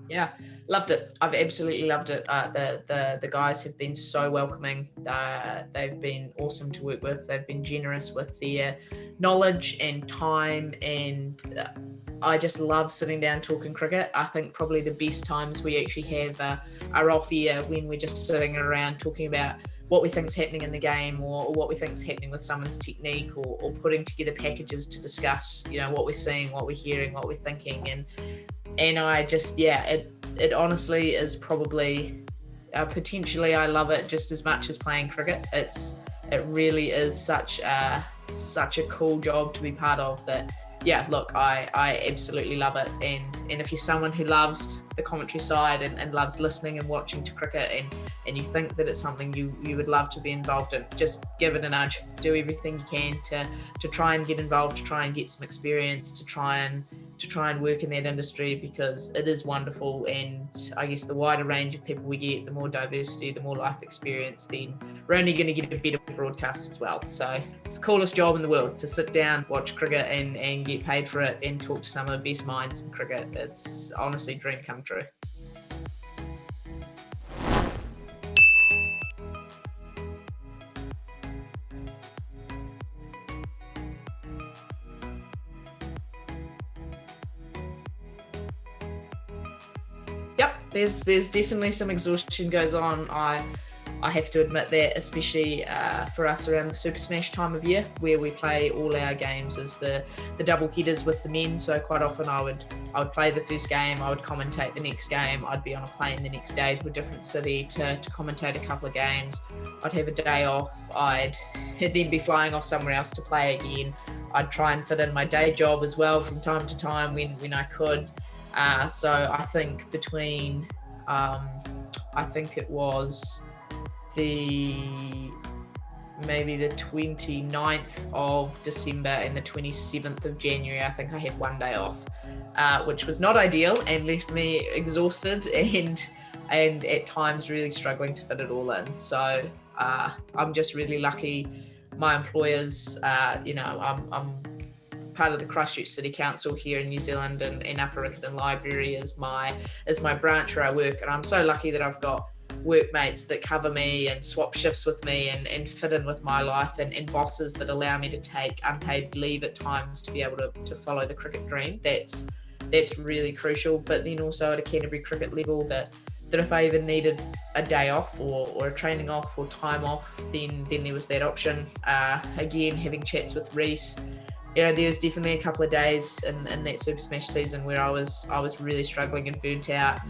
Yeah, loved it. I've absolutely loved it. The guys have been so welcoming. They've been awesome to work with. They've been generous with their knowledge and time, and I just love sitting down talking cricket. I think probably the best times we actually have are off air, when we're just sitting around talking about what we think's happening in the game, or what we think's happening with someone's technique, or putting together packages to discuss, what we're seeing, what we're hearing, what we're thinking, and I just, it honestly is probably, potentially, I love it just as much as playing cricket. It really is such a cool job to be part of. That, yeah, look, I absolutely love it. And if you're someone who loves the commentary side, and loves listening and watching to cricket, and you think that it's something you would love to be involved in, just give it a nudge. Do everything you can to try and get involved, to try and get some experience, to try and work in that industry, because it is wonderful. And I guess the wider range of people we get, the more diversity, the more life experience, then we're only going to get a better broadcast as well. So it's the coolest job in the world, to sit down, watch cricket, and get paid for it, and talk to some of the best minds in cricket. It's honestly a dream come true. Yep, there's definitely some exhaustion goes on. I have to admit that, especially for us around the Super Smash time of year, where we play all our games as the double headers with the men. So quite often I would play the first game, I would commentate the next game, I'd be on a plane the next day to a different city to commentate a couple of games. I'd have a day off, I'd then be flying off somewhere else to play again. I'd try and fit in my day job as well from time to time when I could. So I think between, I think it was maybe the 29th of December and the 27th of January, I think I had one day off, which was not ideal and left me exhausted and at times really struggling to fit it all in. So I'm just really lucky. My employers, I'm part of the Christchurch City Council here in New Zealand, and Upper Riccarton Library is my branch where I work, and I'm so lucky that I've got workmates that cover me and swap shifts with me and fit in with my life, and bosses that allow me to take unpaid leave at times to be able to follow the cricket dream. That's really crucial. But then also at a Canterbury cricket level, that if I even needed a day off or a training off or time off, then there was that option. Again, having chats with Reese, there was definitely a couple of days in that Super Smash season where I was really struggling and burnt out,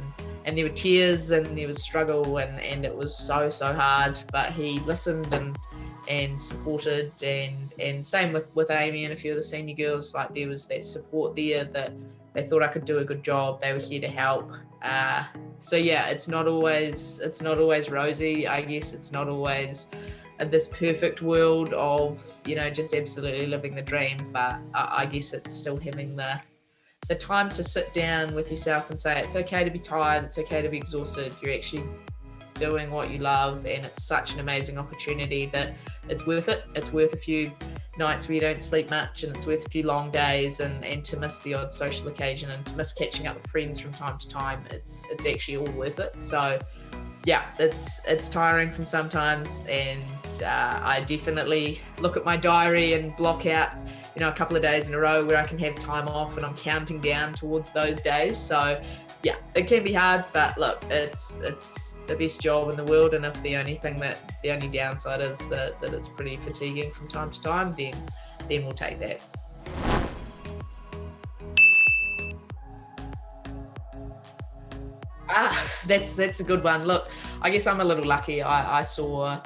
and there were tears and there was struggle, and it was so hard. But he listened and supported, and same with Amy and a few of the senior girls. Like, there was that support there, that they thought I could do a good job. They were here to help. So yeah, it's not always rosy. I guess it's not always this perfect world of, just absolutely living the dream. But I guess it's still having the time to sit down with yourself and say, it's okay to be tired, it's okay to be exhausted. You're actually doing what you love, and it's such an amazing opportunity that it's worth it. It's worth a few nights where you don't sleep much, and it's worth a few long days, and to miss the odd social occasion, and to miss catching up with friends from time to time. It's actually all worth it. So yeah, it's tiring from sometimes, and I definitely look at my diary and block out a couple of days in a row where I can have time off, and I'm counting down towards those days. So yeah, it can be hard, but look, it's the best job in the world. And if the only downside is that it's pretty fatiguing from time to time, then we'll take that. That's a good one. Look, I guess I'm a little lucky. I saw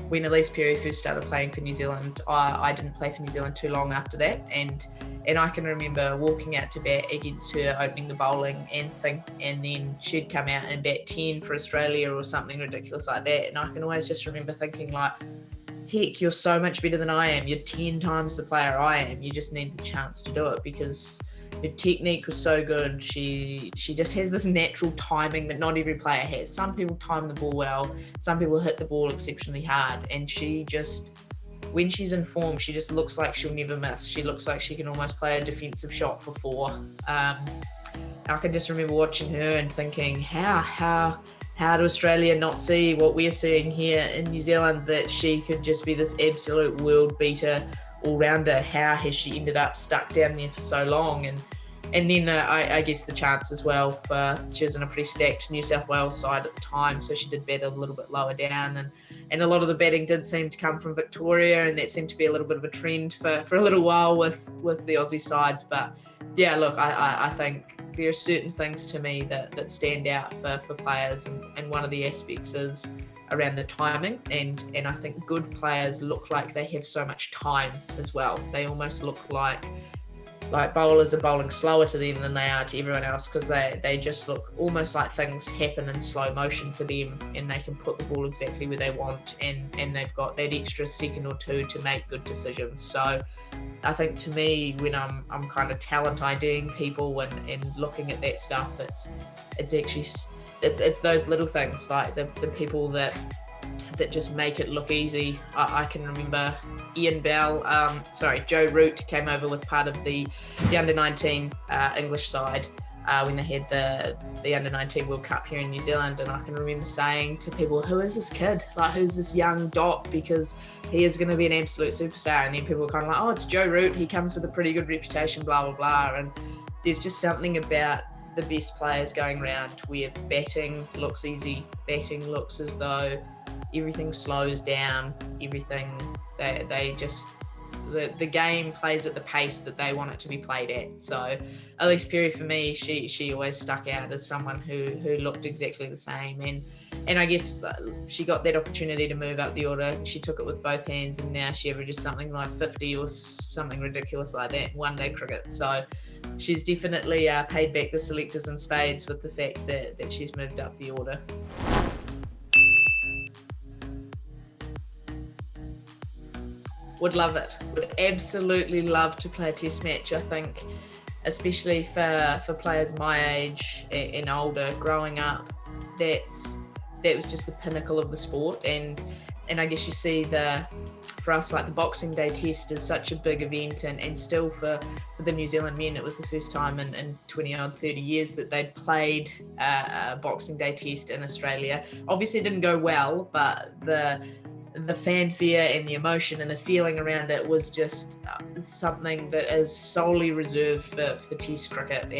when Elise Perry first started playing for New Zealand, I didn't play for New Zealand too long after that, and I can remember walking out to bat against her, opening the bowling and then she'd come out and bat 10 for Australia or something ridiculous like that, and I can always just remember thinking, like, heck, you're so much better than I am. You're 10 times the player I am. You just need the chance to do it, because her technique was so good. She just has this natural timing that not every player has. Some people time the ball well, some people hit the ball exceptionally hard, and she just, when she's in form, she just looks like she'll never miss. She looks like she can almost play a defensive shot for four. I can just remember watching her and thinking, how do Australia not see what we're seeing here in New Zealand, that she could just be this absolute world beater all-rounder? How has she ended up stuck down there for so long? And then I guess the chance as well, she was in a pretty stacked New South Wales side at the time, so she did bat a little bit lower down, and a lot of the batting did seem to come from Victoria, and that seemed to be a little bit of a trend for a little while with the Aussie sides. But yeah, look, I think there are certain things to me that stand out for players, and one of the aspects is around the timing, and I think good players look like they have so much time as well. They almost look like bowlers are bowling slower to them than they are to everyone else, because they just look almost like things happen in slow motion for them, and they can put the ball exactly where they want, and they've got that extra second or two to make good decisions. So I think, to me, when I'm kind of talent IDing people and looking at that stuff, it's actually it's those little things, like the people that just make it look easy. I can remember Joe Root came over with part of the under-19 English side when they had the under-19 World Cup here in New Zealand, and I can remember saying to people, who is this kid? Like, who's this young dot? Because he is going to be an absolute superstar. And then people were kind of like, oh, it's Joe Root, he comes with a pretty good reputation, blah, blah, blah. And there's just something about the best players going around where batting looks easy, batting looks as though everything slows down, everything, the game plays at the pace that they want it to be played at. So at least Perry, for me, she always stuck out as someone who looked exactly the same, and I guess she got that opportunity to move up the order. She took it with both hands, and now she averages something like 50 or something ridiculous like that in one-day cricket. So she's definitely paid back the selectors in spades with the fact that she's moved up the order. Would love it. Would absolutely love to play a test match. I think, especially for players my age and older, growing up, that was just the pinnacle of the sport. And I guess you see for us, like the Boxing Day test is such a big event, and still for the New Zealand men, it was the first time in 30 years that they'd played a Boxing Day test in Australia. Obviously it didn't go well, but the fanfare and the emotion and the feeling around it was just something that is solely reserved for test cricket.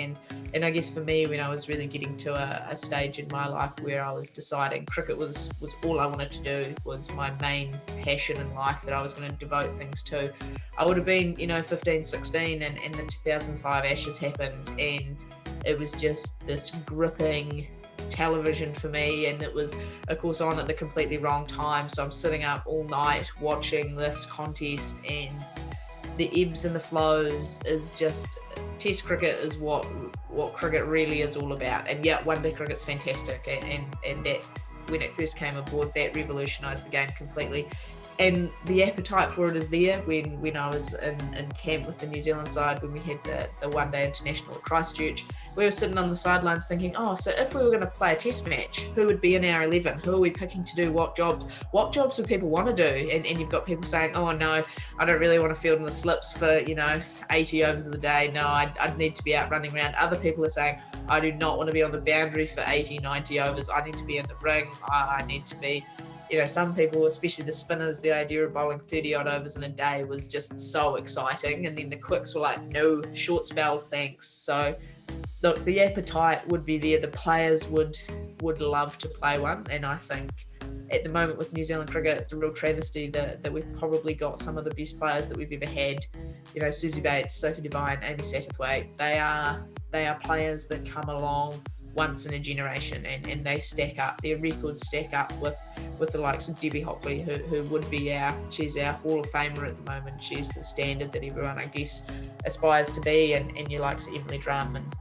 And I guess for me, when I was really getting to a stage in my life where I was deciding cricket was all I wanted to do, was my main passion in life that I was going to devote things to, I would have been 15, 16, and the 2005 Ashes happened, and it was just this gripping television for me, and it was of course on at the completely wrong time, so I'm sitting up all night watching this contest, and the ebbs and the flows is just, test cricket is what cricket really is all about. And yeah, one day cricket's fantastic, and that, when it first came aboard, that revolutionized the game completely, and the appetite for it is there. When I was in camp with the New Zealand side, when we had the one day international at Christchurch, we were sitting on the sidelines thinking, oh, so if we were going to play a test match, who would be in our 11? Who are we picking to do what jobs? What jobs would people want to do? And you've got people saying, oh no, I don't really want to field in the slips for 80 overs of the day. No, I'd need to be out running around. Other people are saying, I do not want to be on the boundary for 80, 90 overs. I need to be in the ring. I need to be, some people, especially the spinners, the idea of bowling 30 odd overs in a day was just so exciting. And then the quicks were like, no, short spells, thanks. So look, the appetite would be there. The players would love to play one. And I think at the moment with New Zealand cricket, it's a real travesty that we've probably got some of the best players that we've ever had. Susie Bates, Sophie Devine, Amy Satterthwaite. They are players that come along once in a generation, and they stack up. Their records stack up with the likes of Debbie Hockley, who would be she's our Hall of Famer at the moment. She's the standard that everyone, I guess, aspires to be, and your likes of Emily Drum. And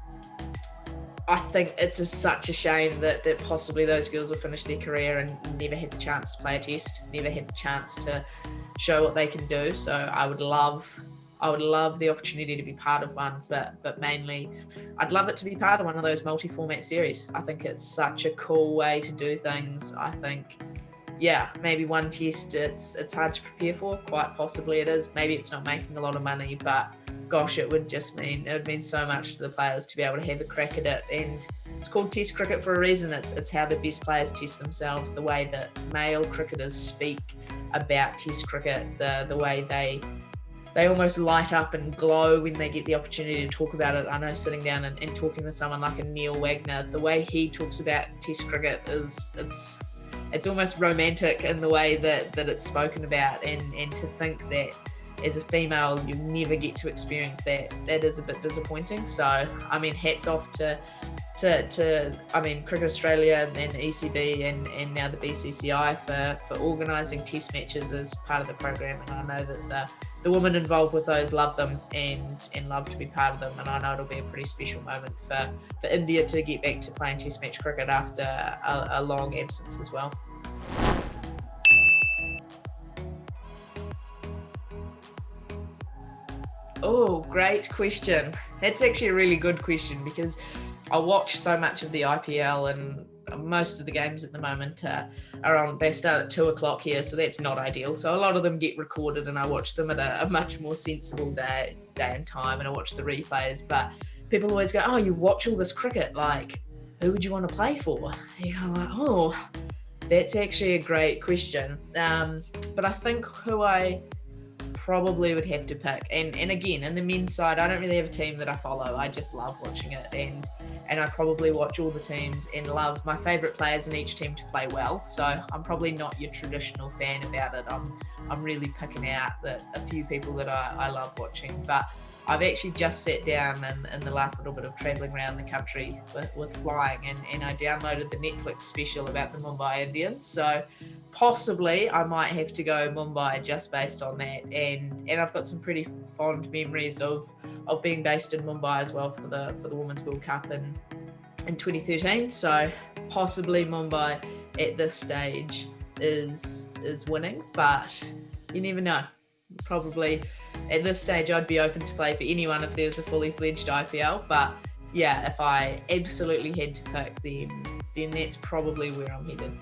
I think it's such a shame that possibly those girls will finish their career and never had the chance to play a test, never had the chance to show what they can do. So I would love the opportunity to be part of one, but mainly I'd love it to be part of one of those multi-format series. I think it's such a cool way to do things. I think, yeah, maybe one test it's hard to prepare for, quite possibly it is. Maybe it's not making a lot of money, but gosh, it would mean so much to the players to be able to have a crack at it. And it's called Test cricket for a reason. It's how the best players test themselves, the way that male cricketers speak about Test cricket, the way they almost light up and glow when they get the opportunity to talk about it. I know sitting down and talking with someone like a Neil Wagner, the way he talks about Test cricket it's almost romantic in the way that it's spoken about, and to think that as a female you never get to experience that is a bit disappointing. So I mean, hats off to Cricket Australia and ECB and now the BCCI for organising test matches as part of the program, and I know that the women involved with those love them and love to be part of them, and I know it'll be a pretty special moment for India to get back to playing test match cricket after a long absence as well. Oh, great question. That's actually a really good question, because I watch so much of the IPL, and most of the games at the moment are on. They start at 2:00 here, so that's not ideal. So a lot of them get recorded, and I watch them at a much more sensible day and time, and I watch the replays. But people always go, "Oh, you watch all this cricket? Like, who would you want to play for?" And you go like, "Oh, that's actually a great question." But I think who I probably would have to pick, and again, in the men's side, I don't really have a team that I follow. I just love watching it, and I probably watch all the teams and love my favourite players in each team to play well. So I'm probably not your traditional fan about it. I'm really picking out a few people that I love watching. But I've actually just sat down in the last little bit of travelling around the country with flying, and I downloaded the Netflix special about the Mumbai Indians. So possibly I might have to go Mumbai just based on that, and I've got some pretty fond memories of being based in Mumbai as well for the Women's World Cup in 2013. So possibly Mumbai at this stage is winning, but you never know. Probably at this stage I'd be open to play for anyone if there's a fully fledged IPL, but yeah, if I absolutely had to pick them, then that's probably where I'm headed.